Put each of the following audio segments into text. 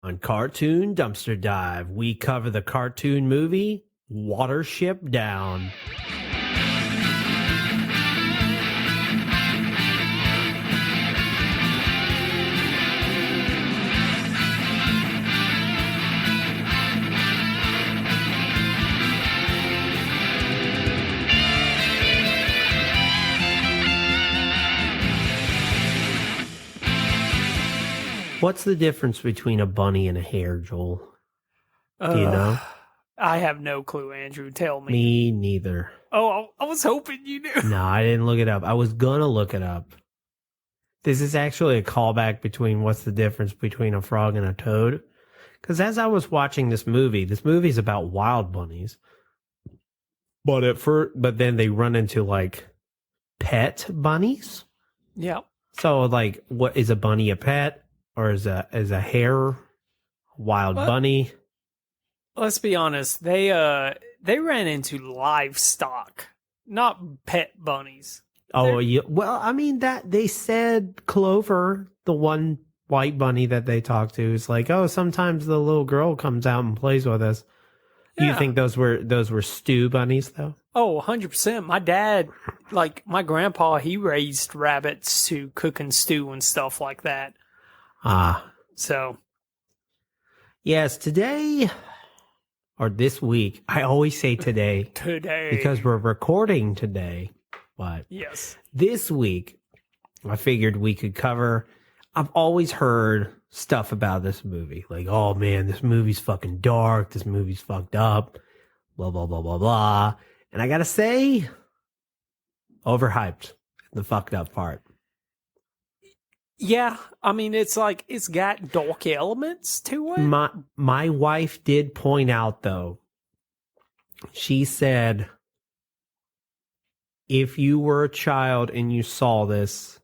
On Cartoon Dumpster Dive, we cover the cartoon movie Watership Down. What's the difference between a bunny and a hare, Joel? Do you know? I have no clue, Andrew. Tell me. Me neither. Oh, I was hoping you knew. No, I didn't look it up. I was going to look it up. This is actually a callback between what's the difference between a frog and a toad. Because as I was watching this movie's about wild bunnies. But then they run into like pet bunnies. Yeah. So like, what is a bunny a pet? Or is a hare wild bunny? Let's be honest. They ran into livestock, not pet bunnies. Oh, yeah. Well, I mean that they said Clover, the one white bunny that they talked to, is like, oh, sometimes the little girl comes out and plays with us. Yeah. You think those were stew bunnies though? Oh, 100%. My dad, like my grandpa, he raised rabbits to cook and stew and stuff like that. So. Yes, today, or this week, I always say today. Today. Because we're recording today. But yes, this week, I figured we could cover, I've always heard stuff about this movie. Like, oh man, this movie's fucking dark. This movie's fucked up. Blah, blah, blah, blah, blah. And I gotta say, overhyped, the fucked up part. Yeah, I mean, it's like, it's got dark elements to it. My wife did point out, though, she said, if you were a child and you saw this,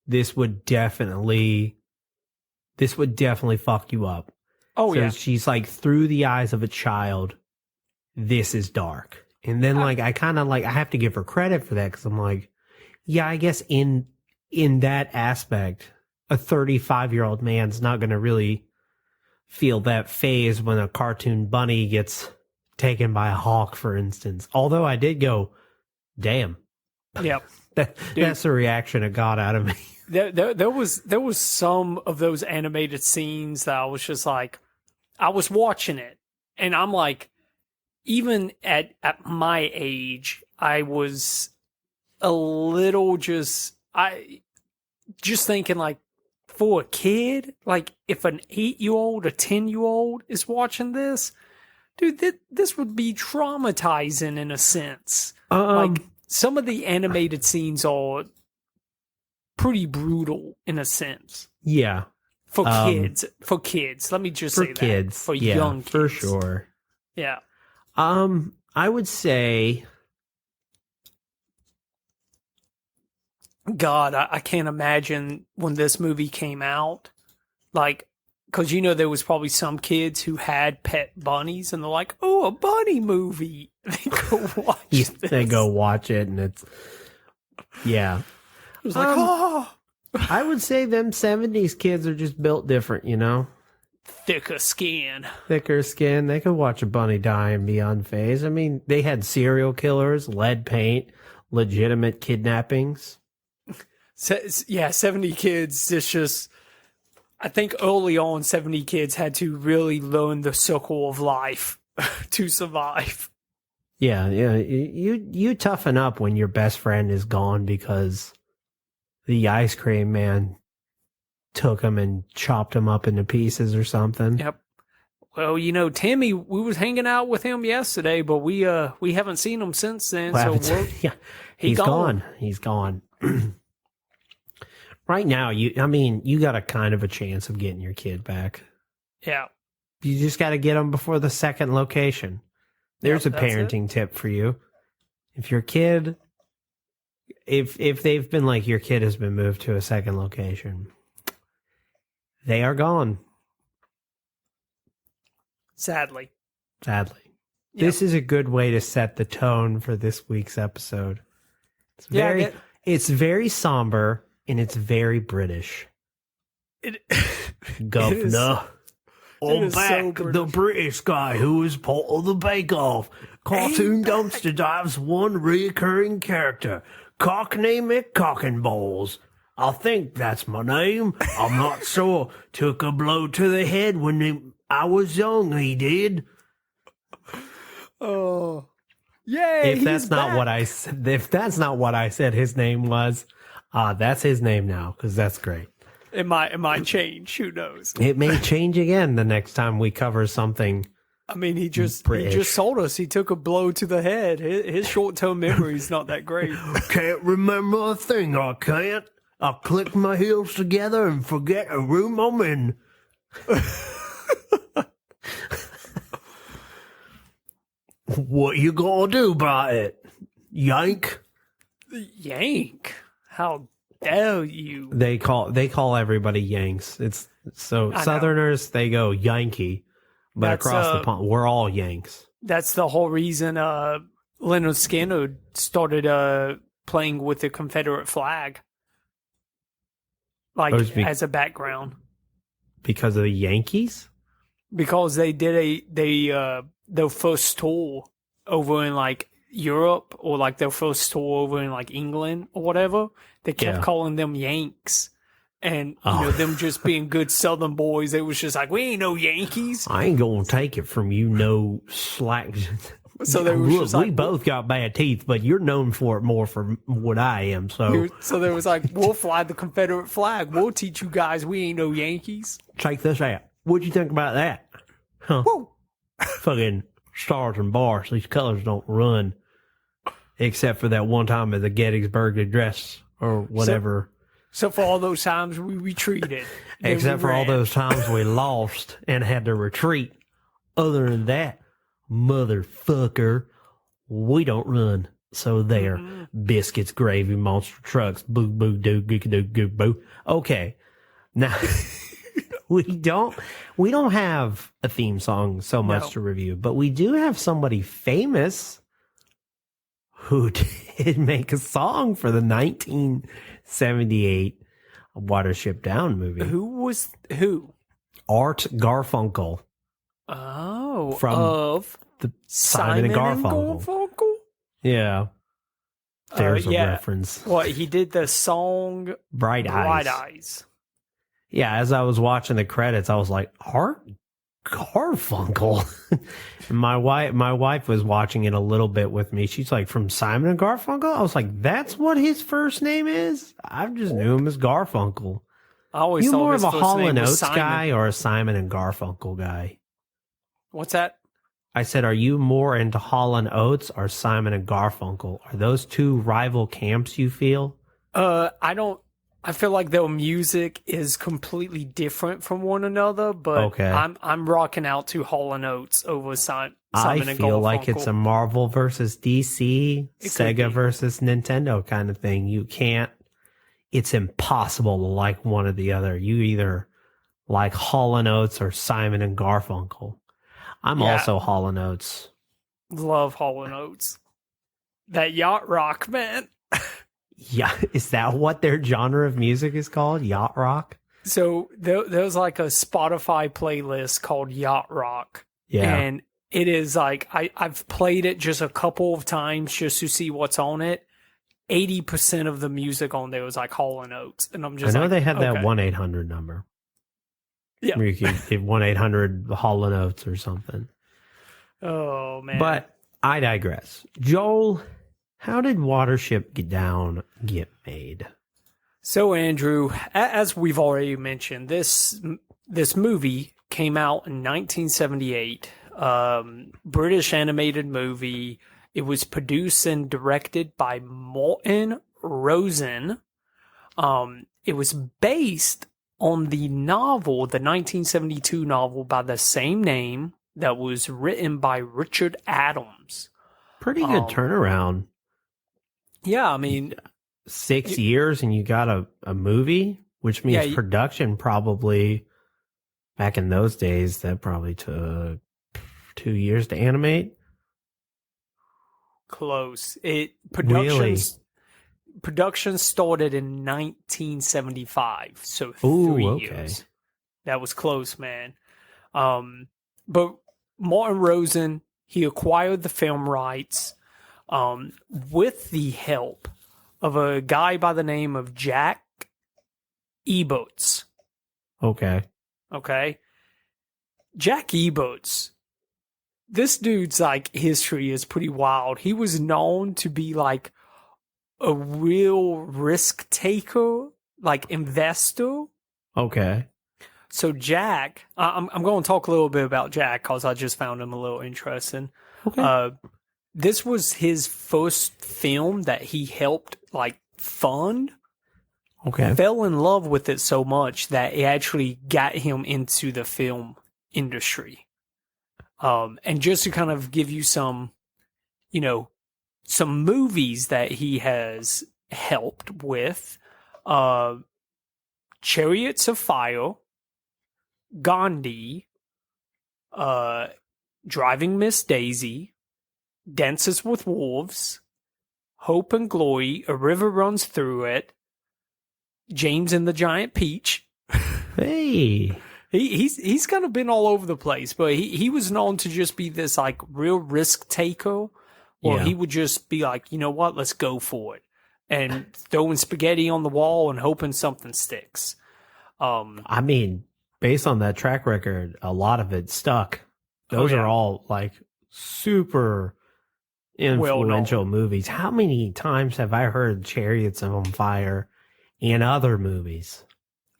this would definitely fuck you up. Oh, so yeah. She's like, through the eyes of a child, this is dark. And then, like, I have to give her credit for that, because I'm like, yeah, I guess in that aspect, a 35-year-old man's not going to really feel that phase when a cartoon bunny gets taken by a hawk, for instance. Although I did go, damn. Yep. That's the reaction it got out of me. There was some of those animated scenes that I was just like, I was watching it, and I'm like, even at my age, I was a little just thinking, like, for a kid, like if an 8-year-old or 10-year-old is watching this, dude, this would be traumatizing in a sense. Like, some of the animated scenes are pretty brutal in a sense. Yeah. For kids. Let me just say kids. that. For young kids. For sure. Yeah. I would say, God, I can't imagine when this movie came out, like, because, there was probably some kids who had pet bunnies, and they're like, oh, a bunny movie. They go watch this. They go watch it, and it's, yeah. It was like, oh. I would say them 70s kids are just built different, Thicker skin. Thicker skin. They could watch a bunny die and be unfazed. I mean, they had serial killers, lead paint, legitimate kidnappings. Yeah, 70 kids, it's just, I think early on, 70 kids had to really learn the circle of life to survive. Yeah. You toughen up when your best friend is gone because the ice cream man took him and chopped him up into pieces or something. Yep. Well, Timmy, we was hanging out with him yesterday, but we haven't seen him since then. Yeah, he's gone. He's gone. Right now, you got a kind of a chance of getting your kid back. Yeah. You just got to get them before the second location. There's a parenting tip for you. If your kid, if they've been like, your kid has been moved to a second location, they are gone. Sadly. Yep. This is a good way to set the tone for this week's episode. It's very somber. And it's very British. It Governor. I'm is so back, British. the British guy who is part of the Bake Off. Cartoon Dumpster Dive's one reoccurring character, Cockney McCockenballs. I think that's my name. I'm not sure. Took a blow to the head when I was young, he did. Oh. Yay, If that's not what I said, his name was, that's his name now, because that's great. It might change. Who knows? It may change again the next time we cover something. I mean, he just British. told us he took a blow to the head. His short-term memory is not that great. Can't remember a thing, I can't. I click my heels together and forget a room I'm in. What you gonna do about it? Yank? Yank? How dare you? They call everybody Yanks. It's so I know. Southerners, they go Yankee, but That's, across the pond we're all Yanks. That's the whole reason Leonard Skinner started playing with the Confederate flag. Like, as a background. Because of the Yankees? Because they did their first tour over in like Europe, or like their first tour over in like England or whatever. They kept calling them Yanks. And you know, them just being good Southern boys, they was just like, we ain't no Yankees. I ain't gonna take it from you, no slack. So they was just like, we both got bad teeth, but you're known for it more for what I am. So they was like, we'll fly the Confederate flag. We'll teach you guys we ain't no Yankees. check this out. What'd you think about that? Huh? Whoa. Fucking stars and bars. These colors don't run, except for that one time at the Gettysburg Address or whatever. So for all those times we retreated. Except for all those times we lost and had to retreat. Other than that, motherfucker, we don't run. So there. Mm-hmm. Biscuits, gravy, monster trucks, boo, boo, doo, goo, goo, goo, boo. Okay. Now, we don't have a theme song so much to review, but we do have somebody famous who did make a song for the 1978 Watership Down movie. Who? Art Garfunkel. Oh, From the Simon and Garfunkel. Yeah. There's a reference. What, he did the song Bright Eyes. Yeah, as I was watching the credits, I was like, Art Garfunkel. And my wife was watching it a little bit with me. She's like, from Simon and Garfunkel? I was like, that's what his first name is? I just knew him as Garfunkel. I always You thought more his of a first Hall name and was Oates Simon. guy or a Simon and Garfunkel guy? What's that? I said, are you more into Hall and Oates or Simon and Garfunkel? Are those two rival camps, you feel? I feel like their music is completely different from one another, but I'm rocking out to Hall and Oates over Simon and Garfunkel. I feel like it's a Marvel versus DC, Sega versus Nintendo kind of thing. You can't, it's impossible to like one or the other. You either like Hall and Oates or Simon and Garfunkel. I'm also Hall and Oates. Love Hall and Oates. That yacht rock, man. Yeah, is that what their genre of music is called? Yacht rock? So there's like a Spotify playlist called Yacht Rock. Yeah. And it is like, I've played it just a couple of times just to see what's on it. 80% of the music on there was like Hall and Oates. And I'm just I know they had that 1-800 number. Yeah. Where you could give 1-800 Hall and Oates or something. Oh, man. But I digress. Joel, how did Watership Down get made? So, Andrew, as we've already mentioned, this movie came out in 1978. British animated movie. It was produced and directed by Morton Rosen. It was based on the novel, the 1972 novel by the same name that was written by Richard Adams. Pretty good turnaround. Yeah, I mean, 6 years and you got a movie, which means production probably, back in those days, that probably took 2 years to animate. Close. Production started in 1975, so 3 years. That was close, man. But Martin Rosen, he acquired the film rights with the help of a guy by the name of Jack Eboats. Okay. Okay. Jack Eboats. This dude's like history is pretty wild. He was known to be like a real risk taker, like investor. Okay. So Jack, I'm going to talk a little bit about Jack because I just found him a little interesting. Okay. This was his first film that he helped like fund. Okay. Fell in love with it so much that it actually got him into the film industry. And just to kind of give you some, some movies that he has helped with, Chariots of Fire, Gandhi, Driving Miss Daisy, Dances with Wolves, Hope and Glory, A River Runs Through It, James and the Giant Peach. Hey. He's kind of been all over the place, but he was known to just be this like real risk taker, or he would just be like, you know what, let's go for it, and throwing spaghetti on the wall and hoping something sticks. I mean, based on that track record, a lot of it stuck. Those are all like super influential movies. How many times have I heard Chariots on Fire in other movies?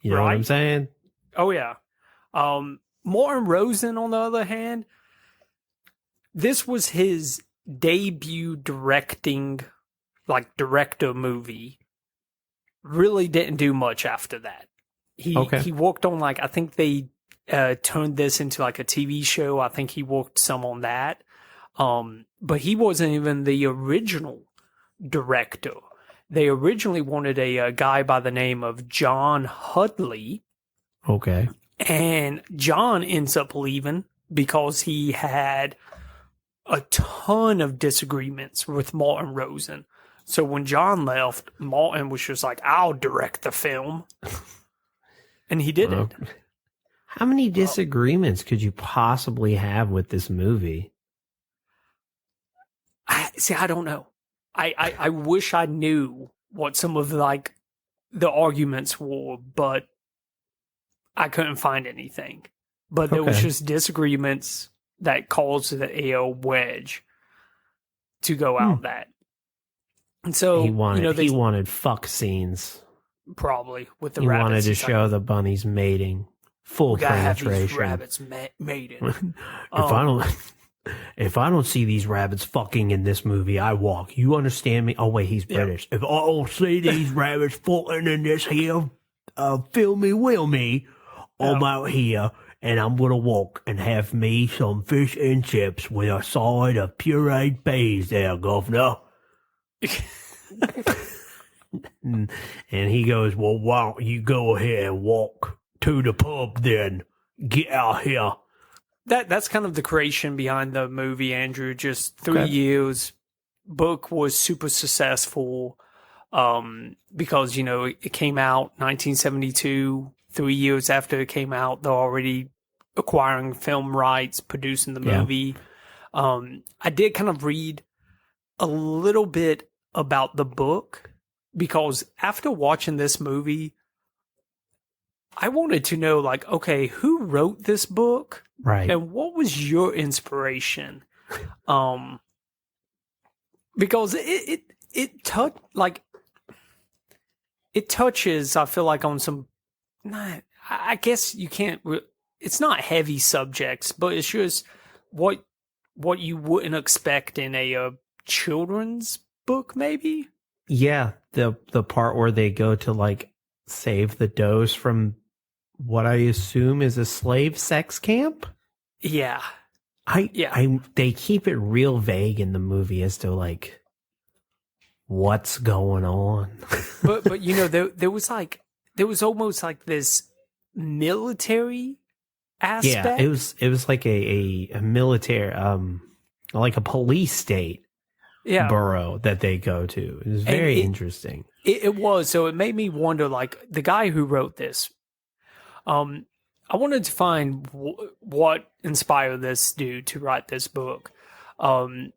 You know what I'm saying? Oh yeah. Martin Rosen, on the other hand, this was his debut director movie. Really didn't do much after that. He worked on I think they turned this into like a TV show. I think he worked some on that. But he wasn't even the original director. They originally wanted a guy by the name of John Hudley. Okay. And John ends up leaving because he had a ton of disagreements with Martin Rosen. So when John left, Martin was just like, I'll direct the film. And he did it. How many disagreements could you possibly have with this movie? I don't know. I wish I knew what some of the arguments were, but I couldn't find anything. But there was just disagreements that caused the wedge to go out that. And so he wanted fuck scenes. Probably with the he rabbits. He wanted to show the bunnies mating, full penetration. Have these rabbits mating. If I don't see these rabbits fucking in this movie, I walk. You understand me? Oh wait, he's British. If I don't see these rabbits fucking in this here, fill me, will me. I'm out here, and I'm gonna walk and have me some fish and chips with a side of pureed peas there, governor. And he goes, well, why don't you go ahead and walk to the pub then? Get out here. That's kind of the creation behind the movie, Andrew. Just 3 years. Book was super successful because, it came out 1972. 3 years after it came out, they're already acquiring film rights, producing the movie. I did kind of read a little bit about the book because after watching this movie, I wanted to know, okay, who wrote this book? Right. And what was your inspiration? Because it touches, I feel like, on some, I guess you can't, it's not heavy subjects, but it's just what you wouldn't expect in a children's book, maybe? Yeah, the part where they go to, save the does from what I assume is a slave sex camp? Yeah. They keep it real vague in the movie as to, what's going on. but there was almost this military aspect. Yeah, it was like a military, like a police state borough that they go to. It was very interesting. It was. So it made me wonder, the guy who wrote this, I wanted to find what inspired this dude to write this book. And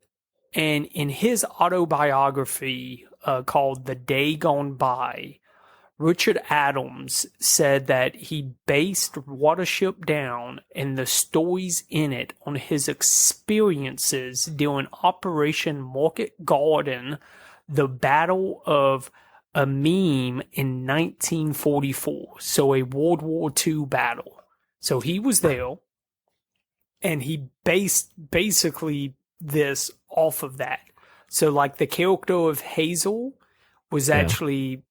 in his autobiography called The Day Gone By, Richard Adams said that he based Watership Down and the stories in it on his experiences during Operation Market Garden, the Battle of Amiens in 1944. So a World War II battle. So he was there, and he based basically this off of that. So like the character of Hazel was actually...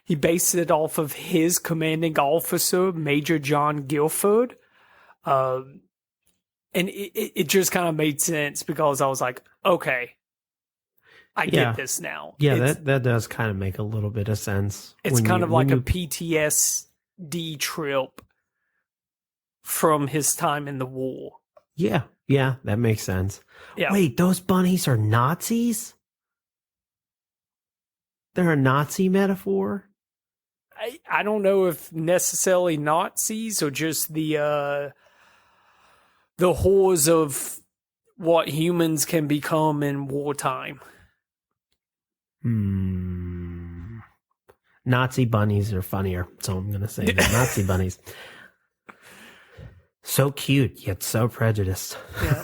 he based it off of his commanding officer, Major John Guilford. And it just kind of made sense because I was like, okay, I get this now. Yeah, that does kind of make a little bit of sense. It's kind of like a PTSD trip from his time in the war. Yeah, that makes sense. Yeah. Wait, those bunnies are Nazis? They're a Nazi metaphor? I don't know if necessarily Nazis or just the horrors of what humans can become in wartime. Nazi bunnies are funnier, so I'm going to say they're Nazi bunnies. So cute, yet so prejudiced. Yeah.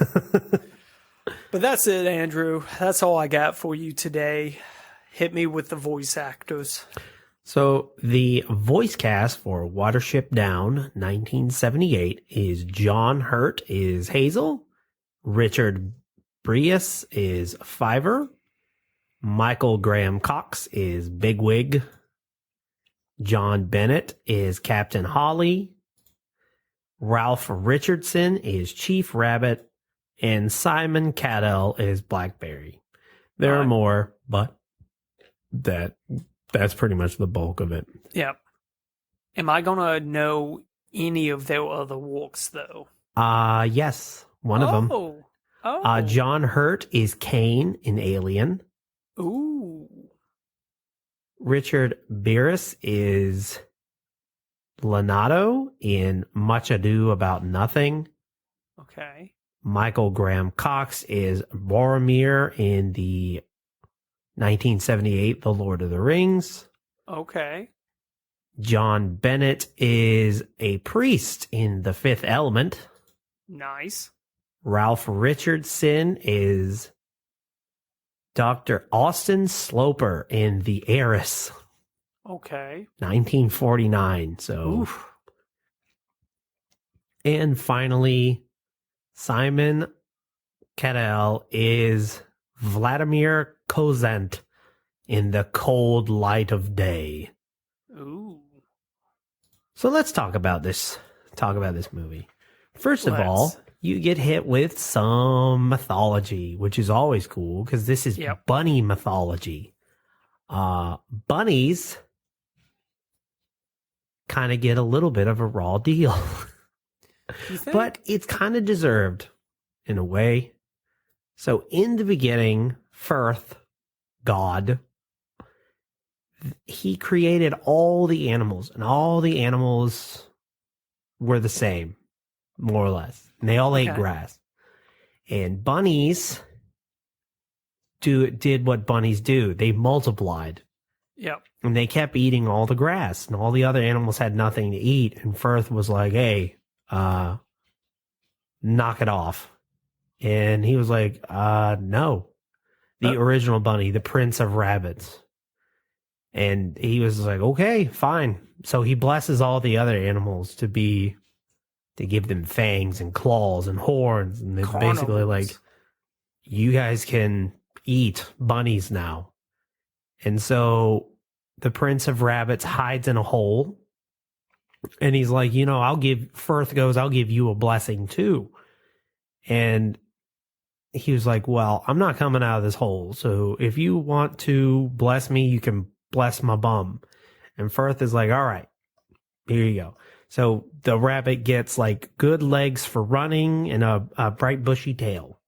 But that's it, Andrew. That's all I got for you today. Hit me with the voice actors. So the voice cast for Watership Down 1978 is John Hurt is Hazel, Richard Brius is Fiver, Michael Graham Cox is Bigwig, John Bennett is Captain Holly, Ralph Richardson is Chief Rabbit, and Simon Cadell is Blackberry. There are more, but that's pretty much the bulk of it. Yep. Am I gonna know any of their other walks though? Yes. One of them. Oh. John Hurt is Kane in Alien. Ooh. Richard Byrus is Leonardo in Much Ado About Nothing. Okay. Michael Graham Cox is Boromir in the 1978 The Lord of the Rings. Okay. John Bennett is a priest in The Fifth Element. Nice. Ralph Richardson is Dr. Austin Sloper in The Heiress. Okay. 1949. So, oof. And finally, Simon Cadell is Vladimir Kozent in The Cold Light of Day. Ooh. So let's talk about this. Talk about this movie. First of all, you get hit with some mythology, which is always cool because this is bunny mythology. Bunnies kind of get a little bit of a raw deal, but it's kind of deserved in a way. So in the beginning, Firth, God, he created all the animals, and all the animals were the same, more or less. And they all ate grass. And bunnies did what bunnies do. They multiplied. Yep. And they kept eating all the grass, and all the other animals had nothing to eat. And Firth was like, hey, knock it off. And he was like, no. The original bunny, the Prince of Rabbits. And he was like, okay, fine. So he blesses all the other animals to give them fangs and claws and horns. And it's basically like, you guys can eat bunnies now. And so the Prince of Rabbits hides in a hole. And he's like, Firth goes, I'll give you a blessing too. And he was like, well, I'm not coming out of this hole. So if you want to bless me, you can bless my bum. And Firth is like, all right, here you go. So the rabbit gets like good legs for running and a bright bushy tail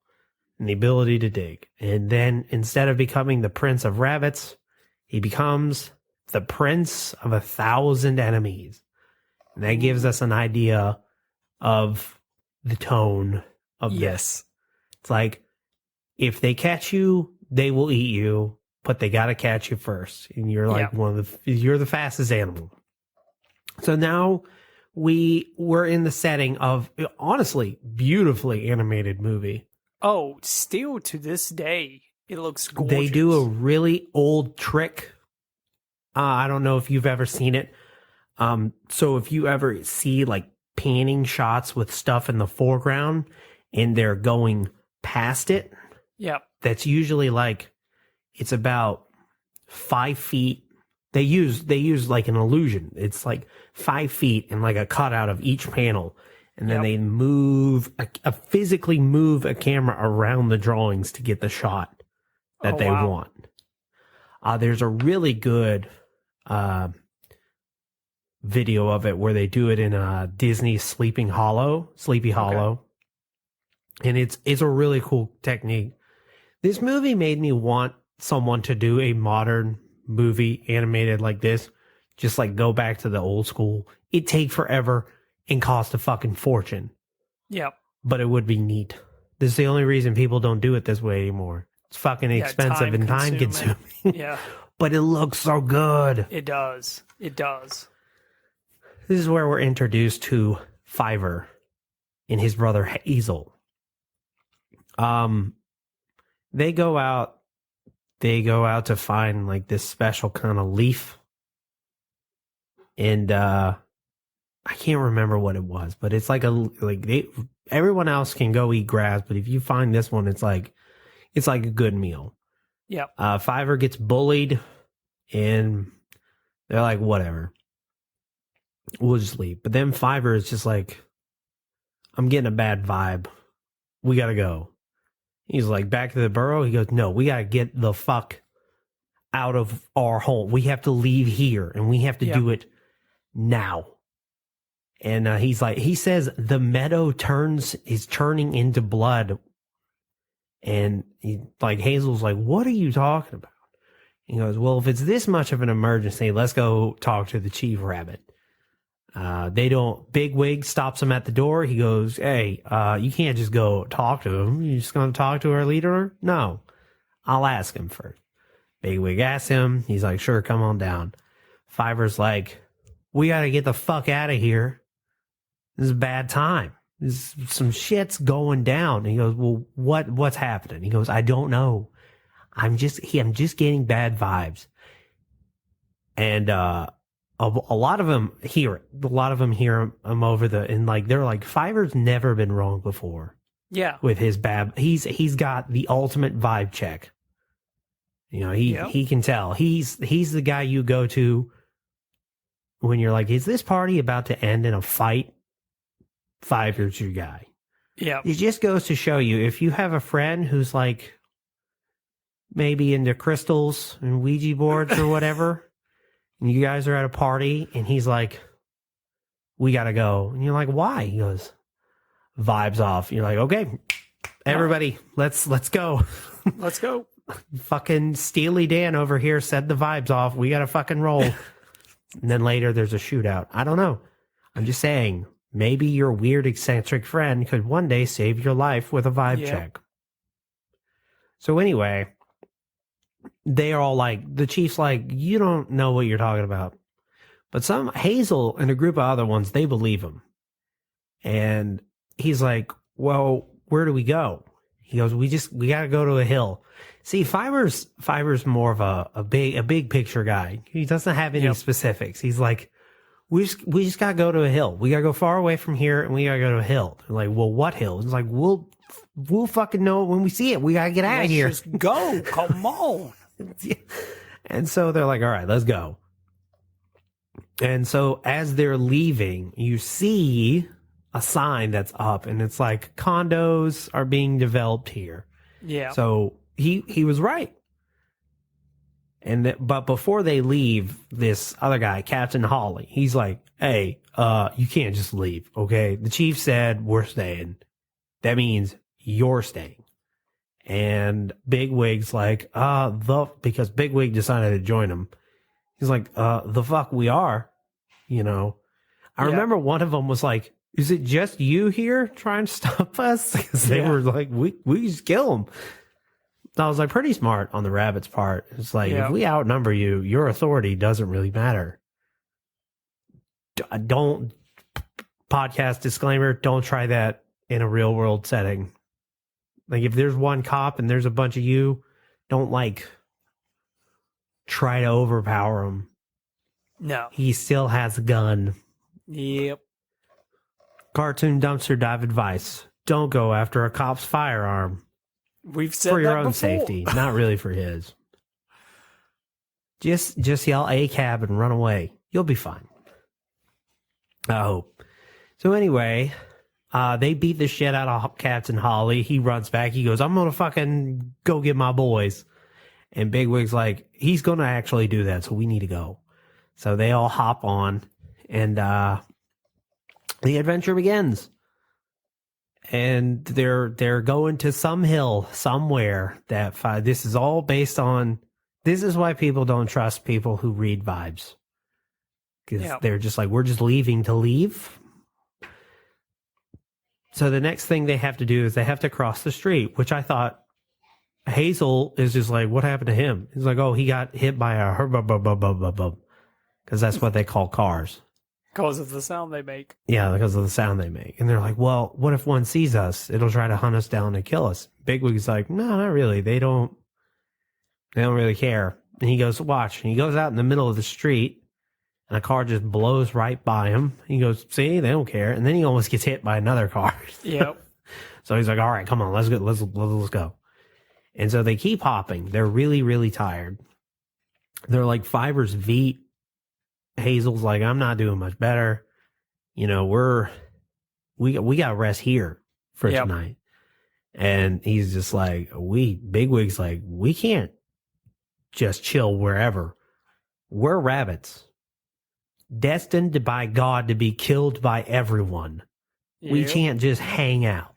and the ability to dig. And then instead of becoming the Prince of Rabbits, he becomes the Prince of 1,000 Enemies. And that gives us an idea of the tone of this. It's like, if they catch you, they will eat you, but they got to catch you first. And you're like you're the fastest animal. So now we're in the setting of, honestly, beautifully animated movie. Oh, still to this day, it looks gorgeous. They do a really old trick. I don't know if you've ever seen it. So if you ever see like panning shots with stuff in the foreground and they're going past it, that's usually like, it's about 5 feet. They use like an illusion. It's like 5 feet and like a cutout of each panel. And then they physically move a camera around the drawings to get the shot that they want. There's a really good video of it where they do it in Disney's Sleepy Hollow. And it's a really cool technique. This movie made me want someone to do a modern movie animated like this. Just like go back to the old school. It'd take forever and cost a fucking fortune. Yep. But it would be neat. This is the only reason people don't do it this way anymore. It's fucking expensive and time consuming. Yeah. But it looks so good. It does. It does. This is where we're introduced to Fiverr and his brother Hazel. They go out to find like this special kind of leaf. And I can't remember what it was, but it's like everyone else can go eat grass, but if you find this one, it's like a good meal. Yep. Fiverr gets bullied and they're like, whatever. We'll just leave. But then Fiverr is just like, I'm getting a bad vibe. We gotta go. He's like, back to the burrow. He goes, no, we gotta get the fuck out of our home. We have to leave here and we have to do it now. And he's like, he says the meadow is turning into blood. And Hazel's like, what are you talking about? He goes, well, if it's this much of an emergency, let's go talk to the chief rabbit. Bigwig stops him at the door. He goes, hey, you can't just go talk to him. You just going to talk to our leader? No, I'll ask him first. Bigwig asks him. He's like, sure, come on down. Fiverr's like, we got to get the fuck out of here. This is a bad time. Some shit's going down. And he goes, well, what's happening? He goes, I don't know. I'm just getting bad vibes. And, a lot of them hear it. A lot of them hear him over and they're like, Fiverr's never been wrong before. Yeah. With his bad, he's got the ultimate vibe check. You know, he can tell. He's the guy you go to when you're like, is this party about to end in a fight? Fiverr's your guy. Yeah. It just goes to show you, if you have a friend who's like maybe into crystals and Ouija boards or whatever, and you guys are at a party and he's like, we gotta go. And you're like, why? He goes, vibes off. You're like, okay, everybody, let's go. Let's go. Fucking Steely Dan over here said the vibes off. We gotta fucking roll. And then later there's a shootout. I don't know. I'm just saying, maybe your weird eccentric friend could one day save your life with a vibe check. So anyway, they are all like, the chief's like, you don't know what you're talking about. But Hazel and a group of other ones, they believe him. And he's like, well, where do we go? He goes, we got to go to a hill. See, Fiverr's more of a big picture guy. He doesn't have any specifics. He's like, we just got to go to a hill. We got to go far away from here and we got to go to a hill. They're like, well, what hill? It's like, we'll fucking know it when we see it. We got to get out of here. Just go. Come on. And so they're like, all right, let's go. And so as they're leaving, you see a sign that's up and it's like, condos are being developed here. Yeah. So he was right. But before they leave, this other guy, Captain Hawley, he's like, hey, you can't just leave, okay? The chief said we're staying. That means you're staying. And Bigwig's like, because Bigwig decided to join him. He's like, the fuck we are, you know. I remember one of them was like, is it just you here trying to stop us? Because they were like, we just kill them. I was like, pretty smart on the rabbit's part. It's like, if we outnumber you, your authority doesn't really matter. Don't, podcast disclaimer, don't try that in a real world setting. Like, if there's one cop and there's a bunch of you, don't, like, try to overpower him. No. He still has a gun. Yep. Cartoon dumpster dive advice. Don't go after a cop's firearm. We've said for your that own before. safety, not really for his. Just yell a cab and run away. You'll be fine. I hope. So anyway, they beat the shit out of Captain Holly. He runs back. He goes, I'm going to fucking go get my boys. And Bigwig's like, he's going to actually do that, so we need to go. So they all hop on, and the adventure begins. And they're going to some hill somewhere that this is all based on. This is why people don't trust people who read vibes, because they're just like, we're just leaving to leave. So the next thing they have to do is they have to cross the street, which I thought Hazel is just like, what happened to him? He's like, oh, he got hit by a because that's what they call cars. Because of the sound they make. Yeah, because of the sound they make. And they're like, well, what if one sees us? It'll try to hunt us down and kill us. Bigwig's like, no, not really. They don't really care. And he goes, watch. And he goes out in the middle of the street, and a car just blows right by him. He goes, see, they don't care. And then he almost gets hit by another car. Yep. So he's like, all right, come on, let's go. And so they keep hopping. They're really, really tired. They're like Fiverr's Veet. Hazel's like, I'm not doing much better. You know, we got to rest here for tonight. And he's just like, Bigwig's like, we can't just chill wherever. We're rabbits, destined by God to be killed by everyone. Yep. We can't just hang out.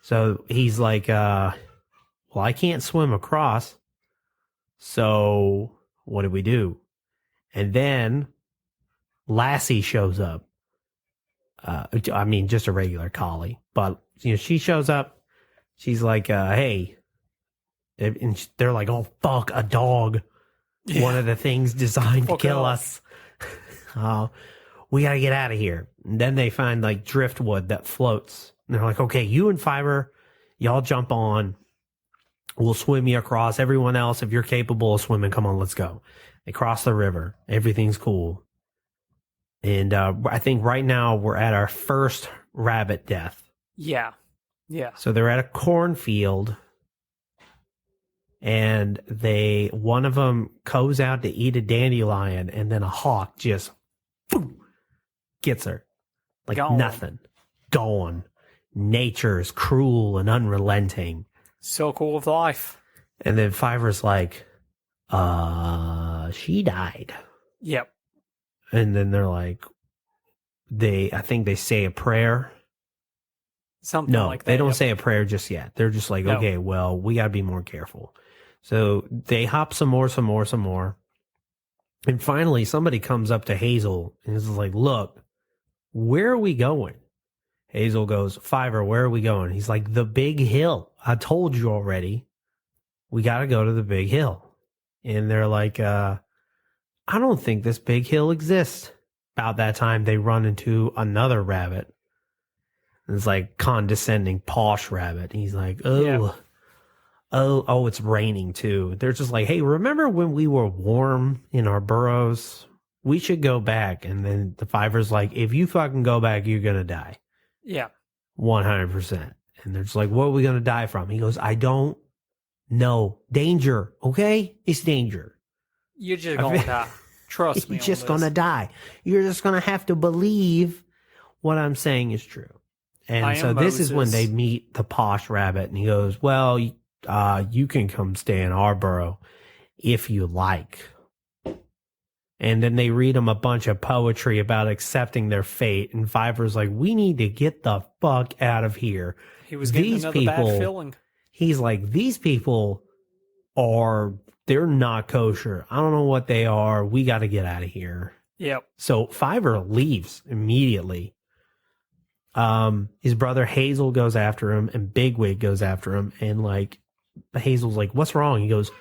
So he's like, well, I can't swim across. So what do we do? And then Lassie shows up. I mean, just a regular collie, but she shows up. She's like, "Hey," and they're like, "Oh fuck, a dog! Yeah. One of the things designed to kill us. We gotta get out of here." And then they find like driftwood that floats. And they're like, "Okay, you and Fiverr, y'all jump on. We'll swim you across. Everyone else, if you're capable of swimming, come on, let's go." They cross the river. Everything's cool. And I think right now we're at our first rabbit death. Yeah. Yeah. So they're at a cornfield, and one of them goes out to eat a dandelion, and then a hawk just gets her. Like nothing. Gone. Nature is cruel and unrelenting. So cool with life. And then Fiverr's like, she died. Yep. And then they're like, I think they say a prayer. Something like that. They don't say a prayer just yet. They're just like, okay, well, we got to be more careful. So they hop some more. And finally, somebody comes up to Hazel and is like, look, where are we going? Hazel goes, Fiverr, where are we going? He's like, the big hill. I told you already. We got to go to the big hill. And they're like, I don't think this big hill exists. About that time, they run into another rabbit. It's like condescending, posh rabbit. He's like, oh, it's raining too. They're just like, hey, remember when we were warm in our burrows? We should go back. And then the Fiverr's like, if you fucking go back, you're going to die. Yeah. 100%. And they're just like, what are we going to die from? He goes, I don't know. Danger. Okay? It's danger. You're just going to die. Trust me. You're just going to die. You're just going to have to believe what I'm saying is true. And so this is when they meet the posh rabbit. And he goes, well, you can come stay in our burrow if you like. And then they read him a bunch of poetry about accepting their fate. And Fiverr's like, we need to get the fuck out of here. He was getting another bad feeling. He's like, these people they're not kosher. I don't know what they are. We got to get out of here. Yep. So Fiverr leaves immediately. His brother Hazel goes after him, and Bigwig goes after him, and like Hazel's like, "What's wrong?" He goes,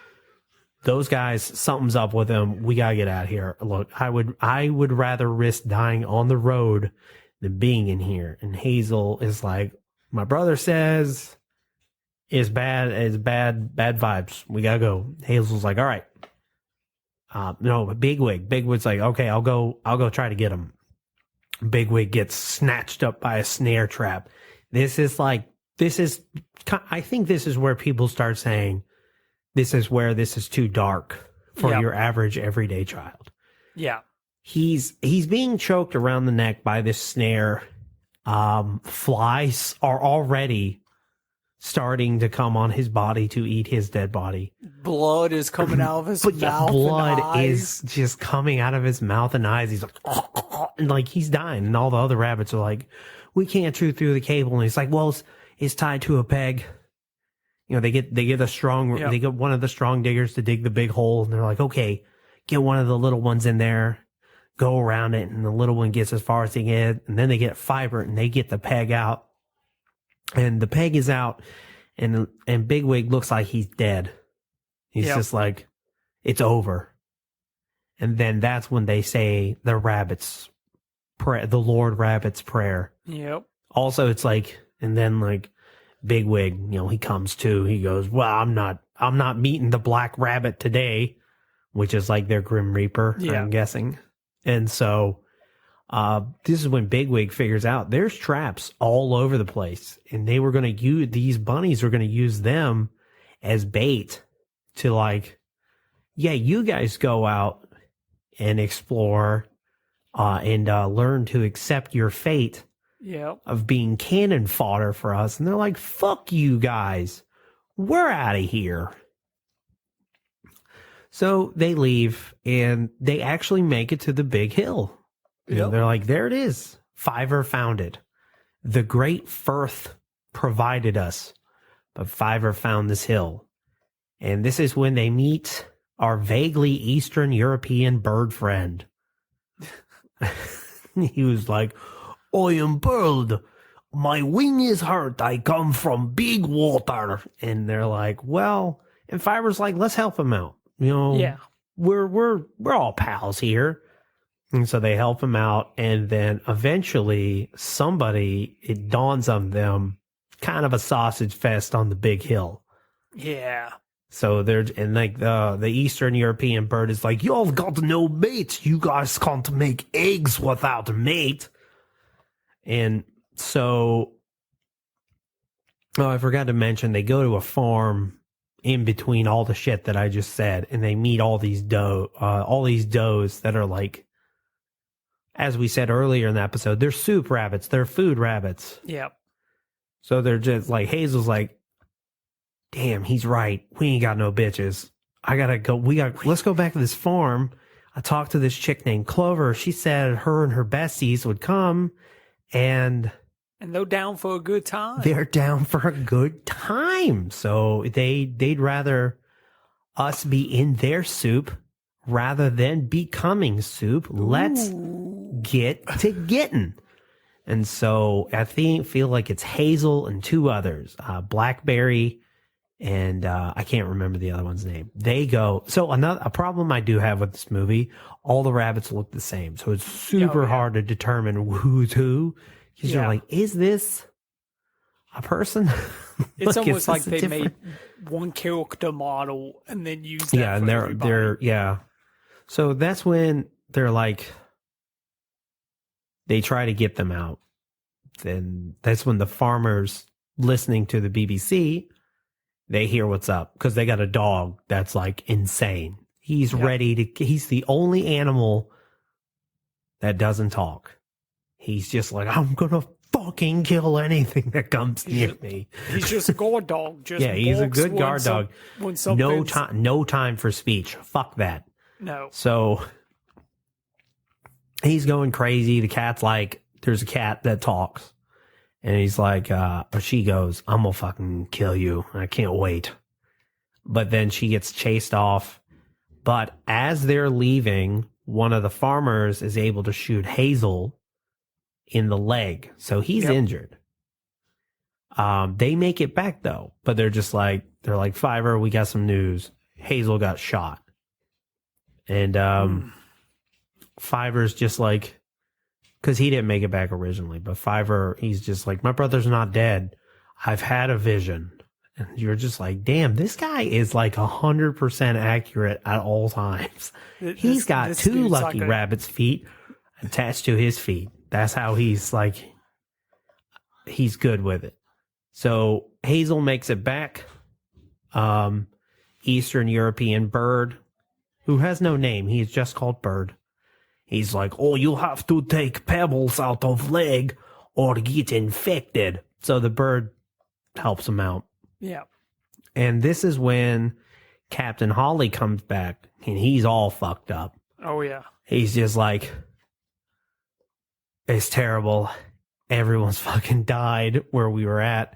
"Those guys, something's up with them. We gotta get out of here. Look, I would rather risk dying on the road than being in here." And Hazel is like, "My brother says it's bad vibes. We gotta go." Hazel's like, "All right." No, Bigwig's like, "Okay, I'll go try to get him." Bigwig gets snatched up by a snare trap. I think this is where people start saying, this is where this is too dark for your average everyday child. Yeah. He's being choked around the neck by this snare. Flies are already starting to come on his body to eat his dead body. Blood is coming out of his mouth. Blood is just coming out of his mouth and eyes. He's like, and like he's dying. And all the other rabbits are like, "We can't chew through the cable." And he's like, "Well, it's tied to a peg." You know, they get they get one of the strong diggers to dig the big hole, and they're like, "Okay, get one of the little ones in there, go around it," and the little one gets as far as they get, and then they get fiber and they get the peg out, and the peg is out, and Bigwig looks like he's dead. He's just like, it's over. And then that's when they say the Lord Rabbit's prayer. Yep. Also, it's like, and then like Bigwig, you know, he comes to, he goes, "Well, I'm not meeting the Black Rabbit today," which is like their Grim Reaper, I'm guessing. And so, this is when Bigwig figures out there's traps all over the place, and these bunnies were going to use them as bait to like, you guys go out and explore, and learn to accept your fate of being cannon fodder for us. And they're like, "Fuck you guys. We're out of here." So they leave, and they actually make it to the big hill. And they're like, "There it is. Fiverr found it. The great Firth provided us, but Fiverr found this hill." And this is when they meet our vaguely Eastern European bird friend. He was like, "I am bird. My wing is hurt. I come from big water." And they're like, "Well," and Fiverr's like, "Let's help him out. You know, we're all pals here." And so they help him out, and then eventually it dawns on them, kind of a sausage fest on the big hill. Yeah. So and like the Eastern European bird is like, "Y'all got no mate. You guys can't make eggs without a mate." And so, I forgot to mention, they go to a farm in between all the shit that I just said, and they meet all these does that are like, as we said earlier in the episode, they're soup rabbits, they're food rabbits. Yep. So they're just like, Hazel's like, "Damn, he's right. We ain't got no bitches. I gotta go. Let's go back to this farm. I talked to this chick named Clover. She said her and her besties would come, and they're down for a good time. They're down for a good time. So they'd rather us be in their soup rather than becoming soup. Let's get to getting." And so I feel like it's Hazel and two others, Blackberry, and I can't remember the other one's name. They go. So a problem I do have with this movie, all the rabbits look the same. So it's super hard to determine who's who. Because you're like, is this a person? It's almost like they made one character model and then used that for everybody. So that's when they're like, they try to get them out. Then that's when the farmers listening to the BBC, they hear what's up, because they got a dog that's like insane. He's he's the only animal that doesn't talk. He's just like, "I'm going to fucking kill anything that comes near me." He's just a guard dog. He's a good guard dog. No time for speech. Fuck that. No. So he's going crazy. The cat's like, there's a cat that talks. And he's like, or she goes, "I'm going to fucking kill you. I can't wait." But then she gets chased off. But as they're leaving, one of the farmers is able to shoot Hazel in the leg. So he's injured. They make it back though, but they're like, Fiverr, we got some news. Hazel got shot. And Fiverr's just like, because he didn't make it back originally, but Fiverr, he's just like, my brother's not dead. I've had a vision. And you're just like, damn, this guy is like 100% accurate at all times. He's got two lucky rabbit's feet attached to his feet. That's how he's like, he's good with it. So Hazel makes it back. Eastern European Bird, who has no name. He's just called Bird. He's like, oh, you have to take pebbles out of leg or get infected. So the bird helps him out. Yeah. And this is when Captain Holly comes back and he's all fucked up. Oh, yeah. He's just like, it's terrible. Everyone's fucking died where we were at.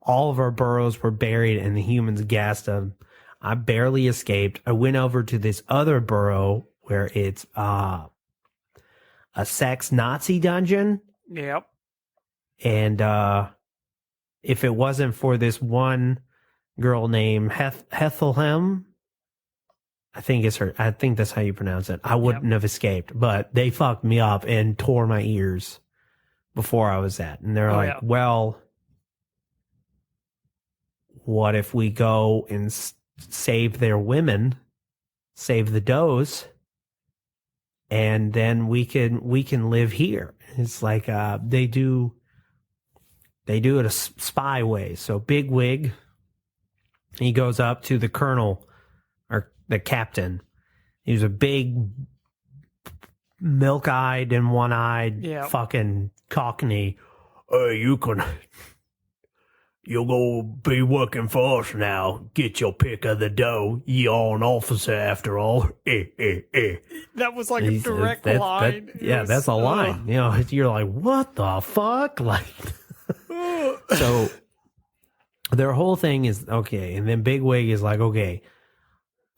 All of our burrows were buried and the humans gassed them. I barely escaped. I went over to this other burrow where it's a sex Nazi dungeon. Yep. And if it wasn't for this one girl named Hethelhem, I think it's her. I think that's how you pronounce it. I wouldn't have escaped, but they fucked me up and tore my ears before I was at. And they're well, what if we go and save their women, save the does, and then we can live here. It's like they do it a spy way. So Bigwig, he goes up to the colonel or the captain. He was a big, milk-eyed and one-eyed fucking cockney. You'll go be working for us now. Get your pick of the dough. You're an officer after all. That was like a direct line. That's a line. You know, you're like, what the fuck? Like, so their whole thing is okay. And then Bigwig is like, okay,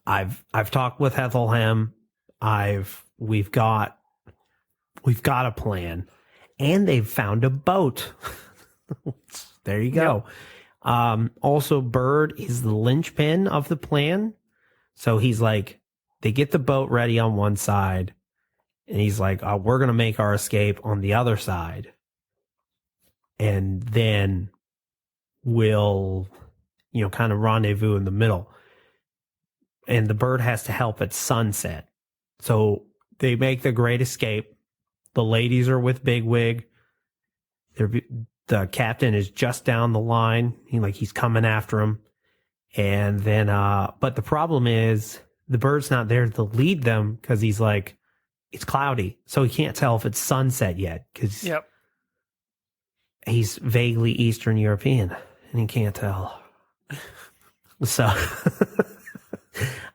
I've talked with Hethelhem. We've got a plan, and they've found a boat. There you go. Yep. Also, Bird is the linchpin of the plan. So he's like, they get the boat ready on one side, and he's like, we're going to make our escape on the other side. And then we'll, kind of rendezvous in the middle. And the Bird has to help at sunset. So they make the great escape. The ladies are with Bigwig. The captain is just down the line. He's coming after him. And then, but the problem is the Bird's not there to lead them because he's like, it's cloudy. So he can't tell if it's sunset yet because he's vaguely Eastern European and he can't tell. So,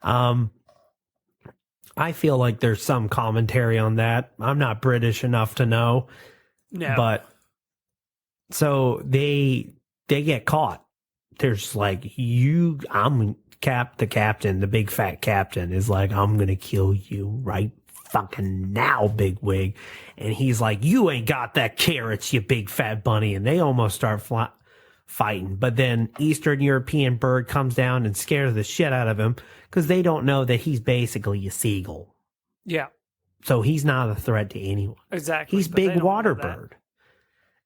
I feel like there's some commentary on that. I'm not British enough to know. No. But so they get caught. There's like, the captain, the big fat captain is like, I'm going to kill you right fucking now, Bigwig. And he's like, you ain't got that carrots, you big fat bunny. And they almost start fighting. But then Eastern European Bird comes down and scares the shit out of him because they don't know that he's basically a seagull. Yeah. So he's not a threat to anyone. Exactly. He's big water bird.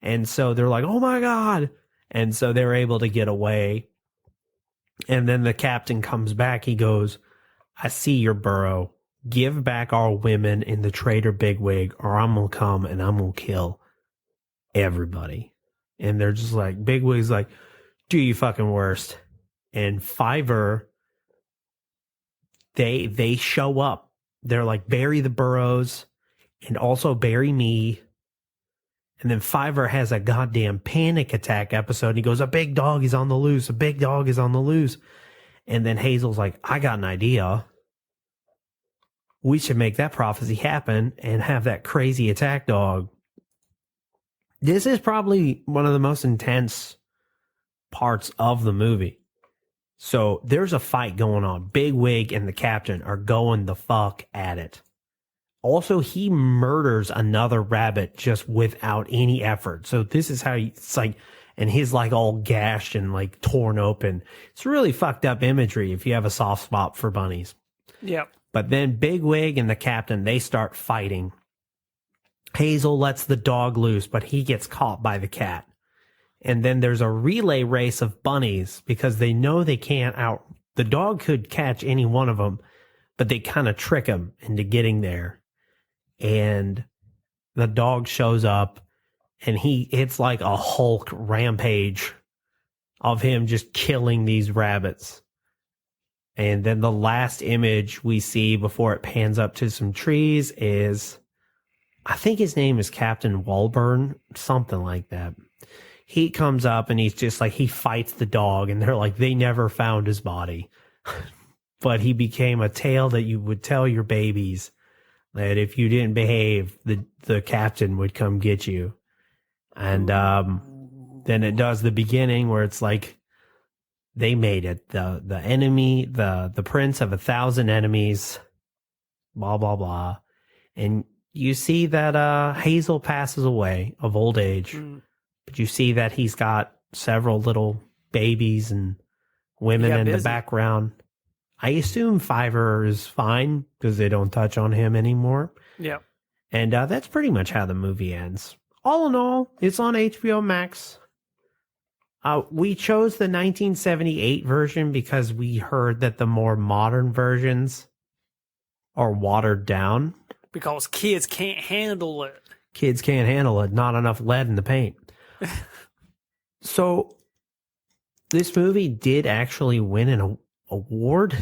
And so they're like, oh my God. And so they're able to get away. And then the captain comes back. He goes, I see your burrow. Give back our women and the traitor Bigwig, or I'm going to come and I'm going to kill everybody. And they're just like, Bigwig's like, do you fucking worst. And Fiverr, they show up. They're like, bury the burrows and also bury me. And then Fiverr has a goddamn panic attack episode. He goes, a big dog is on the loose. A big dog is on the loose. And then Hazel's like, I got an idea. We should make that prophecy happen and have that crazy attack dog. This is probably one of the most intense parts of the movie. So there's a fight going on. Bigwig and the captain are going the fuck at it. Also, he murders another rabbit just without any effort. So this is how it's like, and he's like all gashed and like torn open. It's really fucked up imagery if you have a soft spot for bunnies. Yep. But then Bigwig and the captain, they start fighting. Hazel lets the dog loose, but he gets caught by the cat. And then there's a relay race of bunnies because they know they can't the dog could catch any one of them, but they kind of trick him into getting there. And the dog shows up and it's like a Hulk rampage of him just killing these rabbits. And then the last image we see before it pans up to some trees is, I think his name is Captain Walburn, something like that. He comes up and he's just like, he fights the dog and they're like, they never found his body. But he became a tale that you would tell your babies that if you didn't behave, the captain would come get you. And then it does the beginning where it's like, they made it. The enemy, the prince of 1,000 enemies, blah, blah, blah. And you see that Hazel passes away of old age. But you see that he's got several little babies and women in the background. I assume Fiverr is fine because they don't touch on him anymore. Yeah. And that's pretty much how the movie ends. All in all, it's on HBO Max. We chose the 1978 version because we heard that the more modern versions are watered down. Because kids can't handle it. Kids can't handle it. Not enough lead in the paint. So, this movie did actually win an award.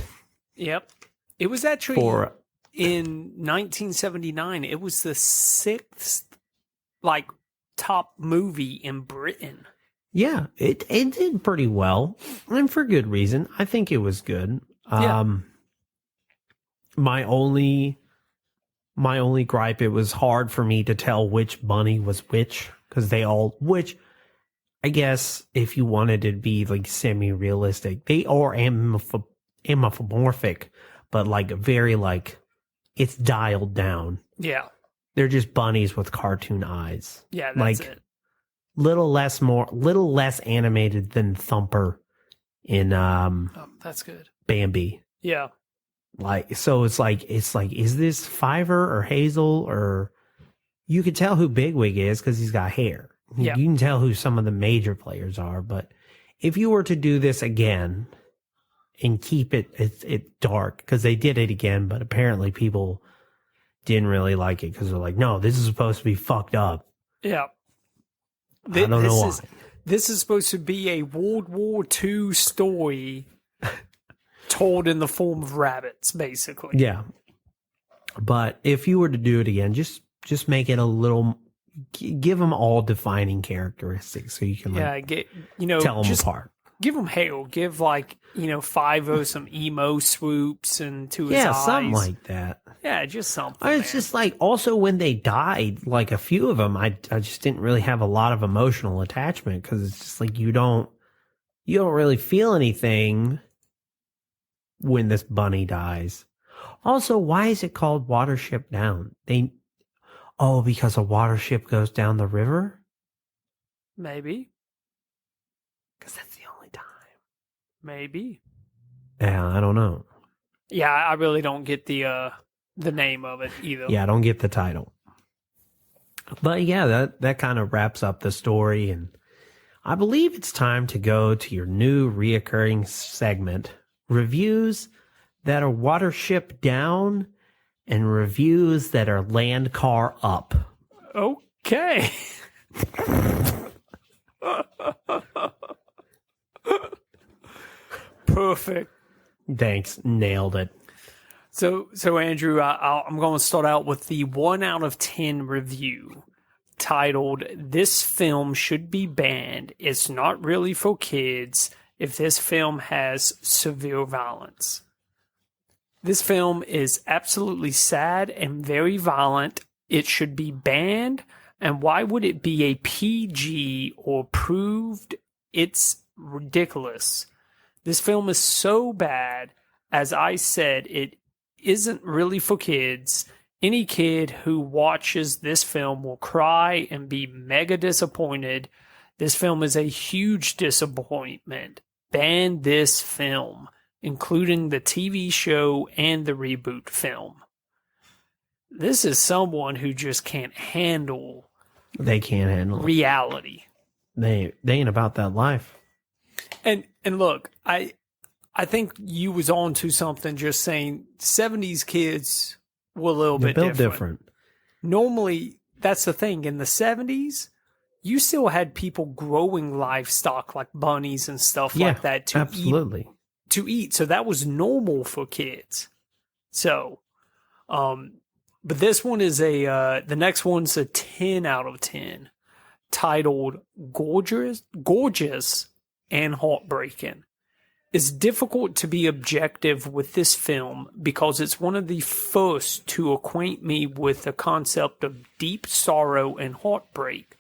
Yep. It was actually in 1979. It was the 6th, top movie in Britain. Yeah, it did pretty well, and for good reason. I think it was good. My only gripe, it was hard for me to tell which bunny was which. Because which I guess if you wanted to be like semi-realistic, they are amorphic, but like very like it's dialed down. Yeah. They're just bunnies with cartoon eyes. Yeah, that's it. Little less animated than Thumper in that's good. Bambi. Yeah. So it's like, is this Fiverr or Hazel or you could tell who Bigwig is because he's got hair. Yeah. You can tell who some of the major players are. But if you were to do this again and keep it dark, because they did it again, but apparently people didn't really like it because they're like, no, this is supposed to be fucked up. Yeah. I don't know why. This is supposed to be a World War II story told in the form of rabbits, basically. Yeah. But if you were to do it again, just make it a little, give them all defining characteristics so you can tell them apart. Give them hair. Give Fivo some emo swoops into his eyes. Yeah, something like that. Yeah, just something. It's just like also when they died, like a few of them, I just didn't really have a lot of emotional attachment because it's just like you don't really feel anything when this bunny dies. Also, why is it called Watership Down? Because a water ship goes down the river? Maybe. Because that's the only time. Maybe. Yeah, I don't know. Yeah, I really don't get the name of it either. Yeah, I don't get the title. But yeah, that kind of wraps up the story, and I believe it's time to go to your new reoccurring segment, reviews that are Watership Down and reviews that are land car up. Okay. Perfect. Thanks. Nailed it. So Andrew, I'm going to start out with the 1 out of 10 review titled, "This film should be banned. It's not really for kids if this film has severe violence. This film is absolutely sad and very violent. It should be banned. And why would it be a PG or proved? It's ridiculous. This film is so bad. As I said, it isn't really for kids. Any kid who watches this film will cry and be mega disappointed. This film is a huge disappointment. Ban this film, including the TV show and the reboot film. This is someone who just can't handle. They can't handle reality. They ain't about that life. And look, I think you was on to something just saying 70s kids were a little bit different. Normally, that's the thing. In the 70s, you still had people growing livestock like bunnies and stuff like that to eat. So that was normal for kids. So, but this one is the next one's a 10 out of 10, titled Gorgeous and Heartbreaking. It's difficult to be objective with this film because it's one of the first to acquaint me with the concept of deep sorrow and heartbreak.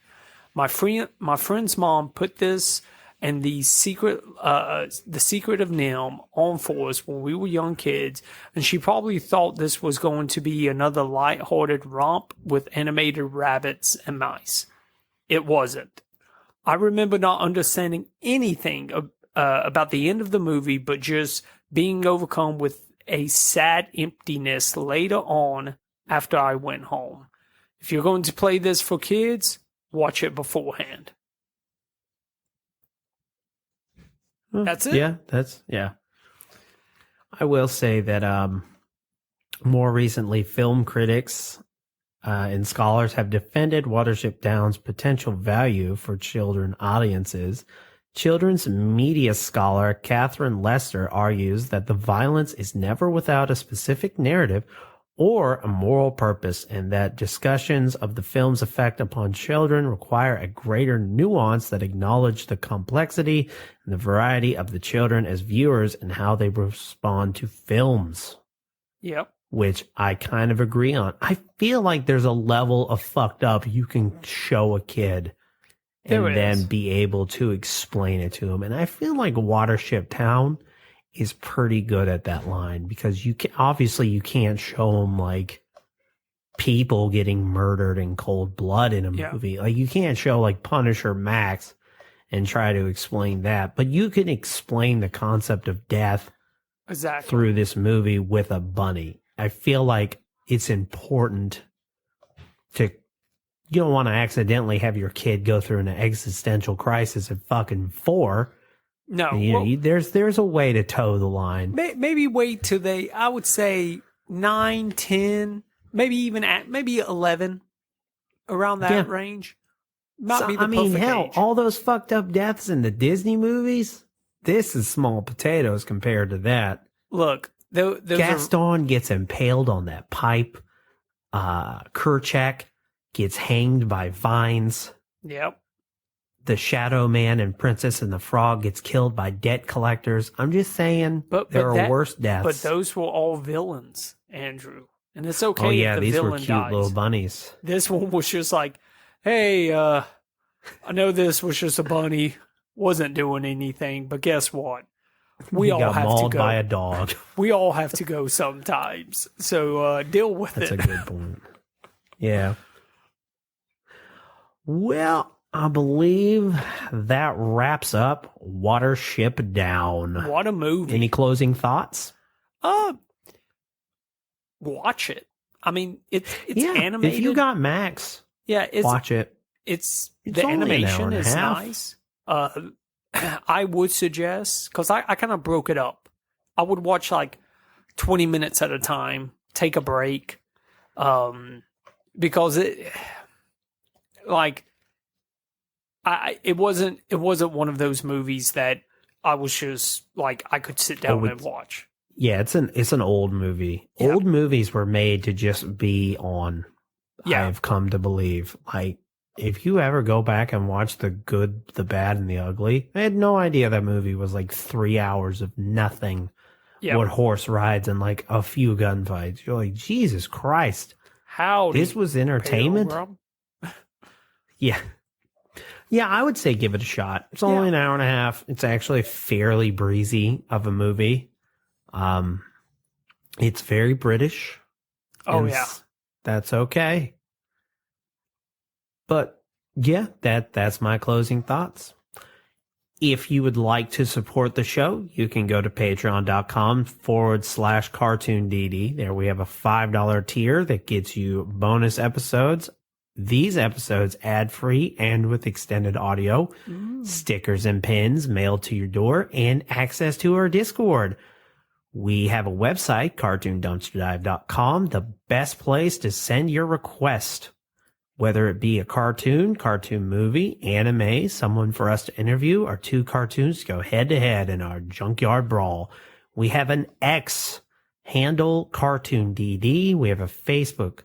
My friend's mom put this and the secret of Nim on for us when we were young kids, and she probably thought this was going to be another light-hearted romp with animated rabbits and mice. It wasn't. I remember not understanding anything about the end of the movie, but just being overcome with a sad emptiness later on after I went home. If you're going to play this for kids, watch it beforehand. That's it. Yeah. I will say that more recently, film critics and scholars have defended Watership Down's potential value for children audiences. Children's media scholar Catherine Lester argues that the violence is never without a specific narrative or a moral purpose, and that discussions of the film's effect upon children require a greater nuance that acknowledge the complexity and the variety of the children as viewers and how they respond to films. Yep. Which I kind of agree on. I feel like there's a level of fucked up you can show a kid and then be able to explain it to them. And I feel like Watership Down is pretty good at that line, because you can't show them like people getting murdered in cold blood in a movie. Like you can't show like Punisher Max and try to explain that, but you can explain the concept of death through this movie with a bunny. I feel like it's important to, you don't want to accidentally have your kid go through an existential crisis at fucking 4. No, and, there's a way to toe the line. Maybe wait till I would say 9, 10, maybe even maybe 11, around that range. Hell, all those fucked up deaths in the Disney movies, this is small potatoes compared to that. Look, Gaston gets impaled on that pipe. Kerchak gets hanged by vines. Yep. The Shadow Man and Princess and the Frog gets killed by debt collectors. I'm just saying, there are worse deaths. But those were all villains, Andrew. And it's okay. Oh yeah, if the these villain were cute dies. little bunnies. This one was just like, hey, I know this was just a bunny, wasn't doing anything, but guess what? We all got have mauled to go. by a dog. We all have to go sometimes. So deal with That's it. a good point. Yeah. Well, I believe that wraps up Watership Down. What a movie. Any closing thoughts? Watch it. I mean, it's animated. If you got Max, watch it. It's the animation is nice. I would suggest, because I kind of broke it up. I would watch like 20 minutes at a time, take a break, because it wasn't one of those movies that I was just like I could sit down and watch. Yeah, it's an old movie. Yeah. Old movies were made to just be on. Yeah. I've come to believe. Like, if you ever go back and watch The Good, the Bad, and the Ugly, I had no idea that movie was like 3 hours of nothing. Yeah. With horse rides and like a few gunfights. You're like, Jesus Christ. This was entertainment? Yeah. Yeah, I would say give it a shot. It's only an hour and a half. It's actually fairly breezy of a movie. It's very British. Oh, yeah. That's okay. But yeah, that's my closing thoughts. If you would like to support the show, you can go to patreon.com/cartoondd. There we have a $5 tier that gets you bonus episodes. These episodes ad-free and with extended audio, stickers and pins mailed to your door, and access to our Discord. We have a website, cartoondumpsterdive.com, the best place to send your request. Whether it be a cartoon movie, anime, someone for us to interview, or two cartoons to go head to head in our junkyard brawl. We have an X handle, Cartoon DD. We have a Facebook,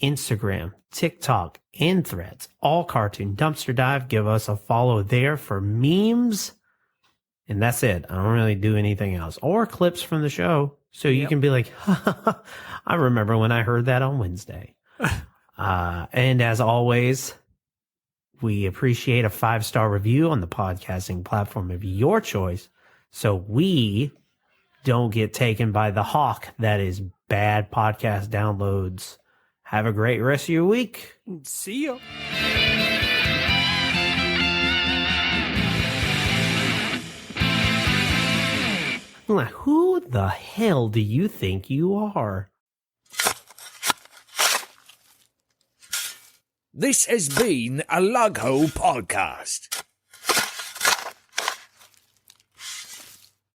Instagram, TikTok, and Threads. All Cartoon Dumpster Dive. Give us a follow there for memes. And that's it. I don't really do anything else. Or clips from the show. So you can be like, I remember when I heard that on Wednesday. And as always, we appreciate a 5-star review on the podcasting platform of your choice, so we don't get taken by the hawk that is bad podcast downloads. Have a great rest of your week. See ya. Like, who the hell do you think you are? This has been a Lughole podcast.